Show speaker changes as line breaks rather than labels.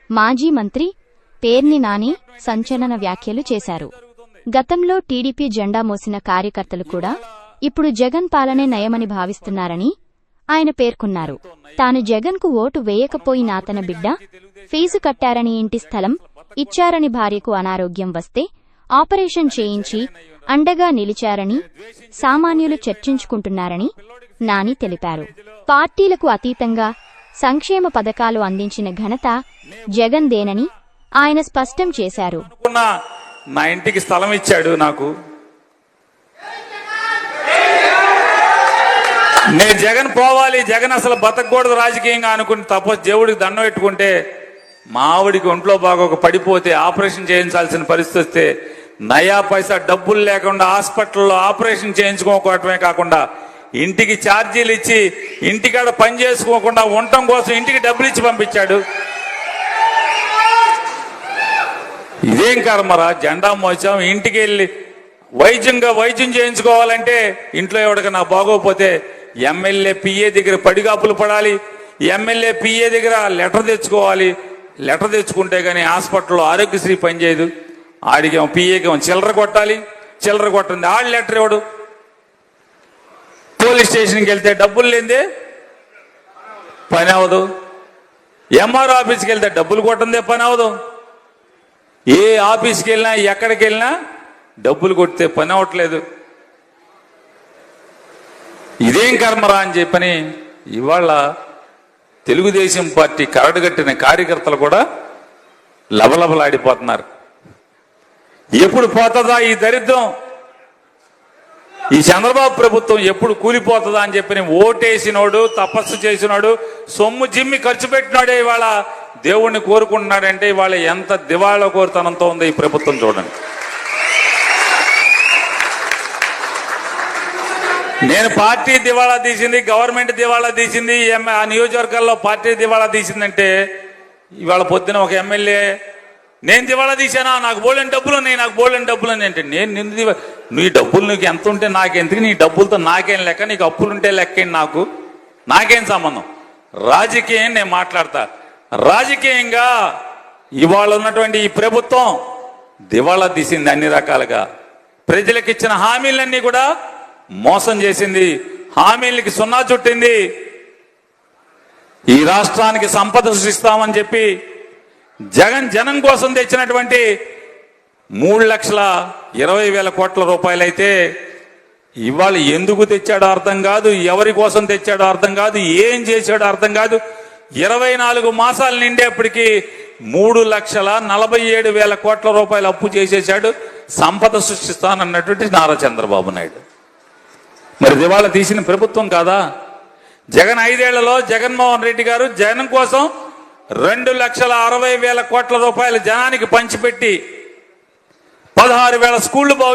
మాజీ మంత్రి పేర్ని నాని సంచలన వ్యాఖ్యలు చేశారు. గతంలో టీడీపీ జెండా మోసిన కార్యకర్తలు కూడా ఇప్పుడు జగన్ పాలనే నయమని భావిస్తున్నారని ఆయన పేర్కొన్నారు. తాను జగన్కు ఓటు వేయకపోయినా తన బిడ్డ ఫీజు కట్టారని, ఇంటి స్థలం ఇచ్చారని, భార్యకు అనారోగ్యం వస్తే ఆపరేషన్ చేయించి అండగా నిలిచారని సామాన్యులు చర్చించుకుంటున్నారని నాని తెలిపారు. పార్టీలకు అతీతంగా సంక్షేమ పథకాలు అందించిన ఘనత జగన్దేనని ఆయన స్పష్టం చేశారు.
నా ఇంటికి స్థలం ఇచ్చాడు, నాకు నేను జగన్ పోవాలి, జగన్ అసలు బతకూడదు రాజకీయంగా అనుకుని తప్ప దేవుడికి దండం పెట్టుకుంటే మా ఆవిడికి ఒంట్లో బాగా పడిపోతే ఆపరేషన్ చేయించాల్సిన పరిస్థితి వస్తే నయా పైసా డబ్బులు లేకుండా హాస్పిటల్లో ఆపరేషన్ చేయించుకోవటమే కాకుండా ఇంటికి ఛార్జీలు ఇచ్చి ఇంటికాడ పని చేసుకోకుండా ఉండటం కోసం ఇంటికి డబ్బులు ఇచ్చి పంపించాడు. ఇదేం కర్మరా, జెండా మోసాం, ఇంటికి వెళ్ళి వైద్యం చేయించుకోవాలంటే ఇంట్లో ఎవడికన్నా బాగోపోతే ఎమ్మెల్యే పిఏ దగ్గర పడిగాపులు పడాలి, ఎమ్మెల్యే పిఏ దగ్గర లెటర్ తెచ్చుకోవాలి. లెటర్ తెచ్చుకుంటే గానీ హాస్పిటల్లో ఆరోగ్యశ్రీ పనిచేయదు. ఆడికేమో పిఏకేమో చిల్లర కొట్టాలి, చిల్లర కొట్టింది ఆడి లెటర్ ఇవ్వడు. పోలీస్ స్టేషన్కి వెళ్తే డబ్బులు లేదే పని అవదు, ఎంఆర్ఓ ఆఫీస్కి వెళ్తే డబ్బులు కొట్టిందే పని అవదు. ఏ ఆఫీస్కి వెళ్ళినా ఎక్కడికి వెళ్ళినా డబ్బులు కొడితే పని అవ్వట్లేదు. ఇదేం కర్మరా అని చెప్పని ఇవాళ తెలుగుదేశం పార్టీ కరడుగట్టిన కార్యకర్తలు కూడా లబలబలాడిపోతున్నారు. ఎప్పుడు పోతుందా ఈ దరిద్రం, ఈ చంద్రబాబు ప్రభుత్వం ఎప్పుడు కూలిపోతుందా అని చెప్పి ఓటేసినోడు, తపస్సు చేసినోడు, సొమ్ము జిమ్మి ఖర్చు పెట్టినాడే ఇవాళ దేవుణ్ణి కోరుకుంటున్నాడంటే ఇవాళ ఎంత దివాళా కోరుతనంతో ఉందో ఈ ప్రభుత్వం చూడండి. నేను పార్టీ దివాళా తీసింది, గవర్నమెంట్ దివాళా తీసింది, ఆ నియోజకవర్గాల్లో పార్టీ దివాళా తీసిందంటే ఇవాళ పొద్దున ఒక ఎమ్మెల్యే నేను దివాళా తీసానా, నాకు బోలెని డబ్బులు ఉన్నాయి, నాకు బోలెని డబ్బులు అని అంటే నేను నీ డబ్బులు నీకు ఎంత ఉంటే నాకెందుకు, నీ డబ్బులతో నాకేం లెక్క, నీకు అప్పులుంటే లెక్కేంటి, నాకేం సంబంధం. రాజకీయం నేను మాట్లాడతా. రాజకీయంగా ఇవాళ ఉన్నటువంటి ఈ ప్రభుత్వం దివాళా తీసింది అన్ని రకాలుగా. ప్రజలకు ఇచ్చిన హామీలన్నీ కూడా మోసం చేసింది, హామీలకి సున్నా చుట్టింది. ఈ రాష్ట్రానికి సంపద సృష్టిస్తామని చెప్పి జనం కోసం తెచ్చినటువంటి 3,20,000 కోట్ల రూపాయలైతే ఇవాళ ఎందుకు తెచ్చాడో అర్థం కాదు, ఎవరి కోసం తెచ్చాడో అర్థం కాదు, ఏం చేశాడో అర్థం కాదు. 24 మాసాలు నిండేప్పటికీ 3,47,000 కోట్ల రూపాయలు అప్పు చేసేశాడు సంపద సృష్టిస్తానన్నటువంటి నారా చంద్రబాబు నాయుడు. మరి దివాళా తీసిన ప్రభుత్వం కాదా? జగన్ 5 ఏళ్లలో జగన్మోహన్ రెడ్డి గారు జనం కోసం 2,60,000 కోట్ల రూపాయలు జనానికి పంచిపెట్టి 16,000 స్కూళ్లు బాగు